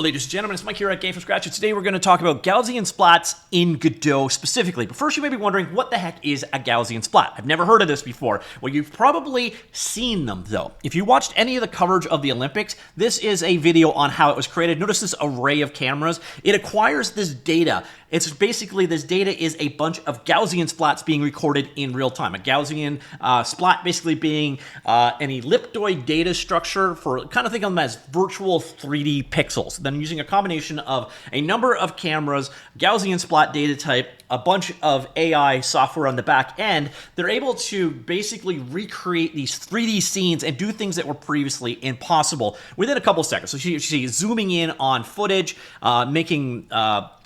Hello ladies and gentlemen, it's Mike here at Gamefromscratch, and today we're going to talk about Gaussian Splats in Godot specifically. But first you may be wondering, what the heck is a Gaussian Splat? I've never heard of this before. Well, you've probably seen them though. If you watched any of the coverage of the Olympics, this is a video on how it was created. Notice this array of cameras. It acquires this data. It's basically, this data is a bunch of Gaussian splats being recorded in real time. A Gaussian splat basically being an ellipsoid data structure for, kind of think of them as virtual 3D pixels. Then using a combination of a number of cameras, Gaussian splat data type, a bunch of AI software on the back end, they're able to basically recreate these 3D scenes and do things that were previously impossible within a couple seconds. So you see zooming in on footage, making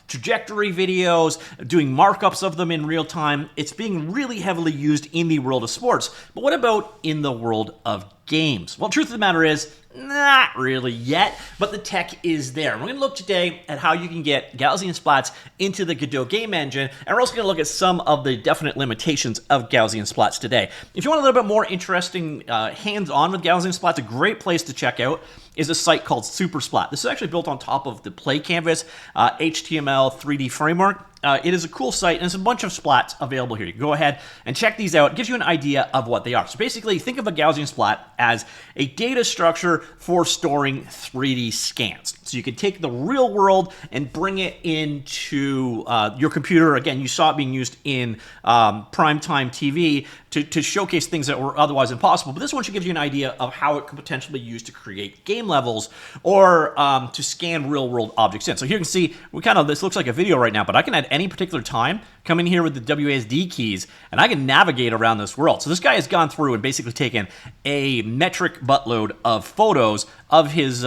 trajectory videos, doing markups of them in real time. It's being really heavily used in the world of sports. But what about in the world of games? Well, truth of the matter is, not really yet, but the tech is there. We're going to look today at how you can get Gaussian splats into the Godot game engine, and we're also going to look at some of the definite limitations of Gaussian splats today. If you want a little bit more interesting hands-on with Gaussian splats, a great place to check out is a site called SuperSplat. This is actually built on top of the Play Canvas HTML 3D framework. It is a cool site, and there's a bunch of splats available here. You can go ahead and check these out. It gives you an idea of what they are. So basically, think of a Gaussian splat as a data structure for storing 3D scans. So you can take the real world and bring it into your computer. Again, you saw it being used in primetime TV to showcase things that were otherwise impossible. But this one should give you an idea of how it could potentially be used to create game levels or to scan real world objects in. So here you can see, this looks like a video right now, but I can at any particular time come in here with the WASD keys and I can navigate around this world. So this guy has gone through and basically taken a metric buttload of photos of his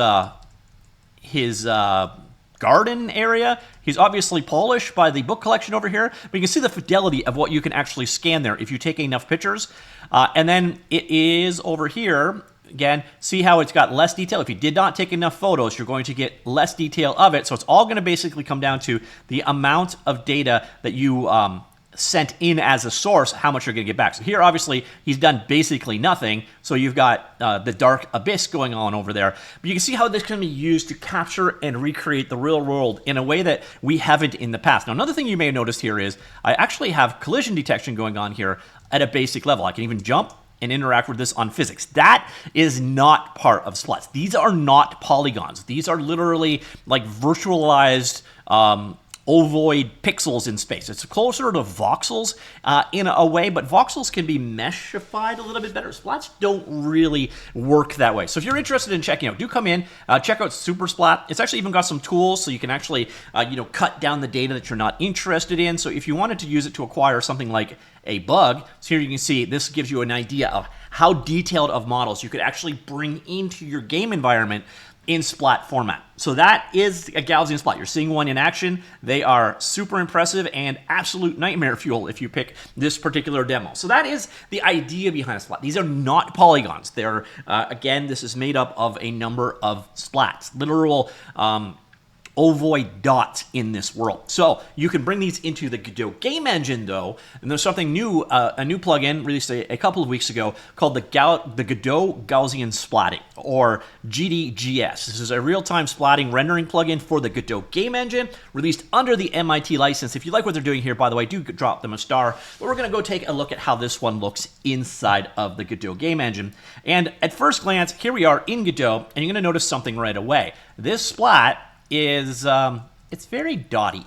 garden area. He's obviously Polish by the book collection over here, but you can see the fidelity of what you can actually scan there if you take enough pictures. And then it is over here. Again, see how it's got less detail? If you did not take enough photos, you're going to get less detail of it. So it's all going to basically come down to the amount of data that you sent in as a source, how much you're going to get back. So here, obviously, he's done basically nothing. So you've got the dark abyss going on over there. But you can see how this can be used to capture and recreate the real world in a way that we haven't in the past. Now, another thing you may have noticed here is I actually have collision detection going on here at a basic level. I can even jump and interact with this on physics. That is not part of splats. These are not polygons. These are literally like virtualized ovoid pixels in space. It's closer to voxels in a way, but voxels can be meshified a little bit better. Splats don't really work that way. So if you're interested in checking out, do come in, check out SuperSplat. It's actually even got some tools so you can actually cut down the data that you're not interested in. So if you wanted to use it to acquire something like a bug, so here you can see this gives you an idea of how detailed of models you could actually bring into your game environment in splat format. So that is a Gaussian splat. You're seeing one in action. They are super impressive and absolute nightmare fuel if you pick this particular demo. So that is the idea behind a splat. These are not polygons. They're, again, this is made up of a number of splats, literal ovoid dots in this world. So you can bring these into the Godot game engine though, and there's something new, a new plugin released a couple of weeks ago called the Godot Gaussian Splatting, or GDGS. This is a real-time splatting rendering plugin for the Godot game engine, released under the MIT license. If you like what they're doing here, by the way, do drop them a star. But we're gonna go take a look at how this one looks inside of the Godot game engine. And at first glance, here we are in Godot, and you're gonna notice something right away. This splat is it's very dotty.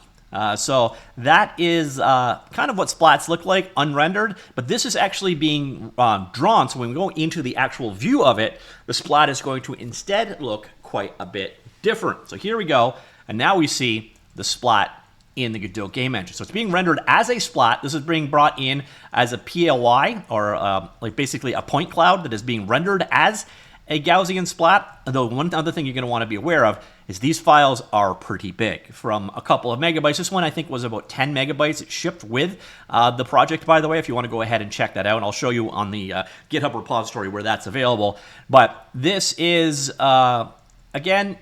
So that is kind of what splats look like unrendered, but this is actually being drawn. So when we go into the actual view of it, the splat is going to instead look quite a bit different. So here we go, and now we see the splat in the Godot game engine. So it's being rendered as a splat. This is being brought in as a PLY, or like basically a point cloud that is being rendered as a Gaussian splat. Though one other thing you're going to want to be aware of is these files are pretty big, from a couple of megabytes. This one I think was about 10 megabytes. It shipped with the project, by the way, if you want to go ahead and check that out. And I'll show you on the GitHub repository where that's available. But this is, again,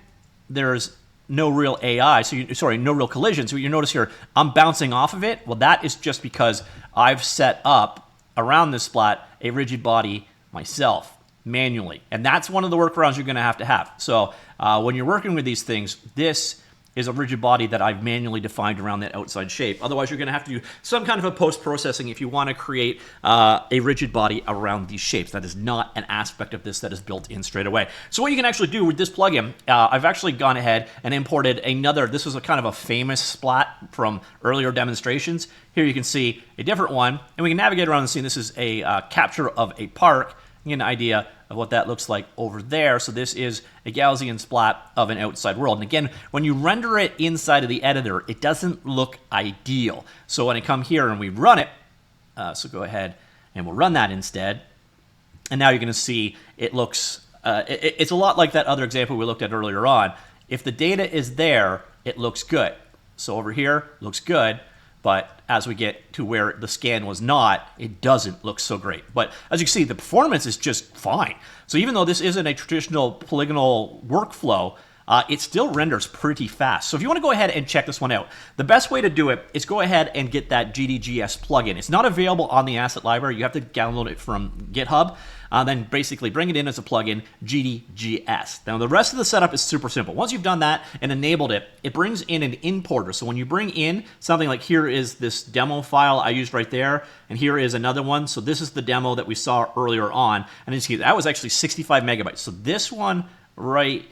there's no real AI, no real collision. So you notice here, I'm bouncing off of it. Well, that is just because I've set up around this splat a rigid body myself. manually. And that's one of the workarounds you're going to have. So when you're working with these things, this is a rigid body that I've manually defined around that outside shape. Otherwise, you're going to have to do some kind of a post-processing if you want to create a rigid body around these shapes. That is not an aspect of this that is built in straight away. So what you can actually do with this plugin, I've actually gone ahead and imported another. This was a kind of a famous splat from earlier demonstrations. Here you can see a different one, and we can navigate around the scene. This is a capture of a park. You get an idea of what that looks like over there. So this is a Gaussian splat of an outside world. And again, when you render it inside of the editor, it doesn't look ideal. So when I come here and we run it, so go ahead and we'll run that instead. And now you're going to see it looks, it's a lot like that other example we looked at earlier on. If the data is there, it looks good. So over here, looks good. But as we get to where the scan was not, it doesn't look so great. But as you can see, the performance is just fine. So even though this isn't a traditional polygonal workflow, it still renders pretty fast. So if you want to go ahead and check this one out, the best way to do it is go ahead and get that GDGS plugin. It's not available on the asset library. You have to download it from GitHub. Then basically bring it in as a plugin, GDGS. Now the rest of the setup is super simple. Once you've done that and enabled it, it brings in an importer. So when you bring in something like here is this demo file I used right there, and here is another one. So this is the demo that we saw earlier on. And you see that was actually 65 megabytes. So this one right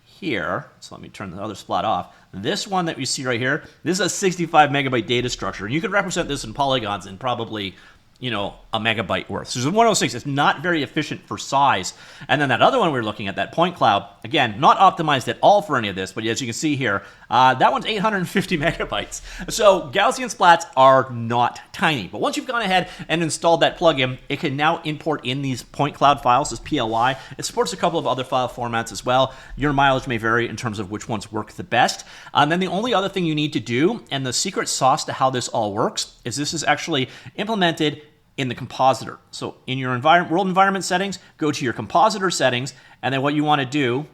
here, so let me turn the other splat off. This one that you see right here, this is a 65 megabyte data structure. And you could represent this in polygons in probably, you know, a megabyte worth. So it's one of those things. It's not very efficient for size. And then that other one we were looking at, that point cloud, again, not optimized at all for any of this, but as you can see here, that one's 850 megabytes. So Gaussian splats are not tiny. But once you've gone ahead and installed that plugin, it can now import in these point cloud files as PLY. It supports a couple of other file formats as well. Your mileage may vary in terms of which ones work the best. And then the only other thing you need to do, and the secret sauce to how this all works, is this is actually implemented in the compositor. So in your world environment settings, go to your compositor settings, and then what you want to do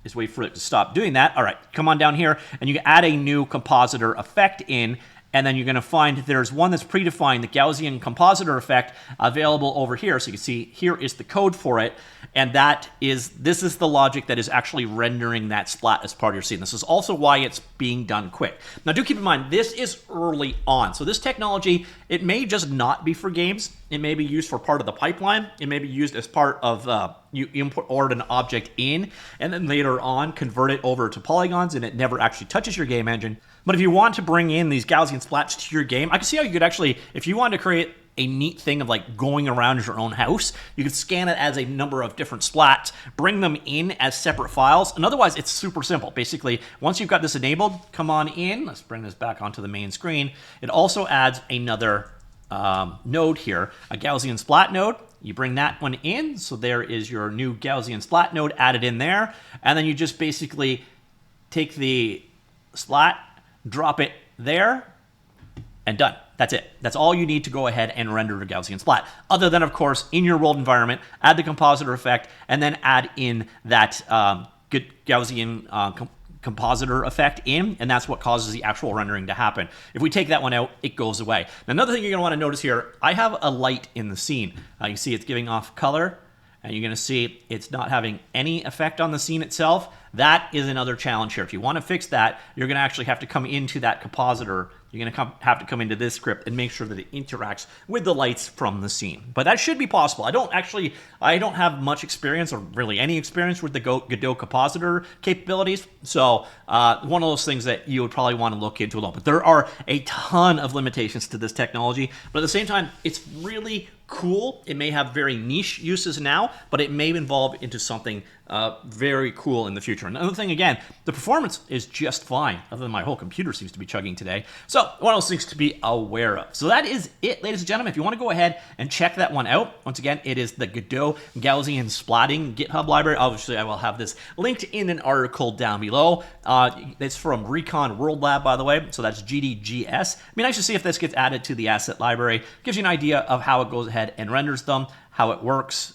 is wait for it to stop doing that. All right, come on down here, and you can add a new compositor effect in, and then you're going to find there's one that's predefined, the Gaussian compositor effect, available over here. So you can see here is the code for it, and this is the logic that is actually rendering that splat as part of your scene. This is also why it's being done quick. Now do keep in mind, this is early on. So this technology, it may just not be for games. It may be used for part of the pipeline. It may be used as part of, you import an object in, and then later on convert it over to polygons, and it never actually touches your game engine. But if you want to bring in these Gaussian splats to your game, I can see how you could actually, if you wanted to create a neat thing of like going around your own house, you could scan it as a number of different splats, bring them in as separate files, and otherwise it's super simple. Basically, once you've got this enabled, come on in. Let's bring this back onto the main screen. It also adds another node here, a Gaussian splat node. You bring that one in, so there is your new Gaussian splat node added in there, and then you just basically take the splat, drop it there, and done. That's it. That's all you need to go ahead and render a Gaussian splat. Other than, of course, in your world environment, add the compositor effect, and then add in that Gaussian compositor effect in, and that's what causes the actual rendering to happen. If we take that one out, it goes away. Now, another thing you're going to want to notice here, I have a light in the scene. You see it's giving off color, and you're going to see it's not having any effect on the scene itself. That is another challenge here. If you want to fix that, you're going to actually have to come into that compositor. You're going to have to come into this script and make sure that it interacts with the lights from the scene. But that should be possible. I don't have much experience, or really any experience, with the Godot compositor capabilities. So one of those things that you would probably want to look into a lot. But there are a ton of limitations to this technology. But at the same time, it's really cool. It may have very niche uses now, but it may evolve into something very cool in the future. Another thing, again, the performance is just fine, other than my whole computer seems to be chugging today. So one of those things to be aware of. So that is it, ladies and gentlemen. If you want to go ahead and check that one out, once again, it is the Godot Gaussian Splatting GitHub library. Obviously, I will have this linked in an article down below. It's from Recon World Lab, by the way, so that's GDGS. It'd be nice to see if this gets added to the asset library. Gives you an idea of how it goes ahead and renders them, how it works.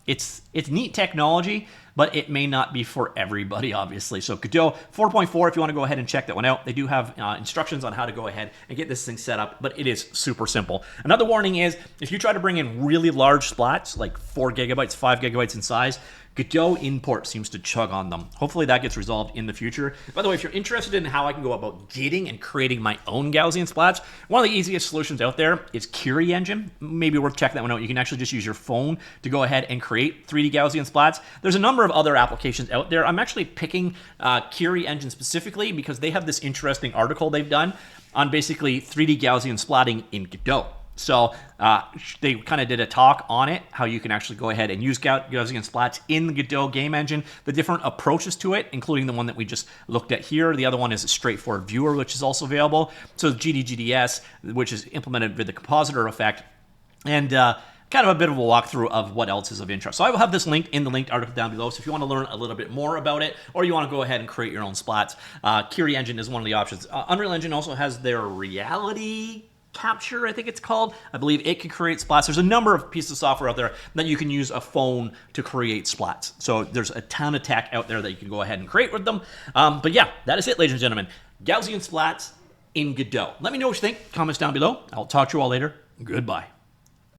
It's neat technology, but it may not be for everybody, obviously. So Godot 4.4, if you want to go ahead and check that one out, they do have instructions on how to go ahead and get this thing set up, but it is super simple. Another warning is, if you try to bring in really large splats, like 4 gigabytes, 5 gigabytes in size, Godot import seems to chug on them. Hopefully that gets resolved in the future. By the way, if you're interested in how I can go about getting and creating my own Gaussian splats, one of the easiest solutions out there is Curie Engine. Maybe worth checking that one out. You can actually just use your phone to go ahead and create 3D Gaussian splats. There's a number of other applications out there. I'm actually picking Curie Engine specifically because they have this interesting article they've done on basically 3D Gaussian splatting in Godot. So they kind of did a talk on it, how you can actually go ahead and use Gaussian Splats in the Godot game engine, the different approaches to it, including the one that we just looked at here. The other one is a straightforward viewer, which is also available. So GDGS, which is implemented with the compositor effect, and kind of a bit of a walkthrough of what else is of interest. So I will have this linked in the linked article down below. So if you want to learn a little bit more about it, or you want to go ahead and create your own splats, Curie Engine is one of the options. Unreal Engine also has their reality capture, I think it's called. I believe it can create splats. There's a number of pieces of software out there that you can use a phone to create splats. So there's a ton of tech out there that you can go ahead and create with them. But yeah, that is it, ladies and gentlemen. Gaussian splats in Godot. Let me know what you think. Comments down below. I'll talk to you all later. Goodbye.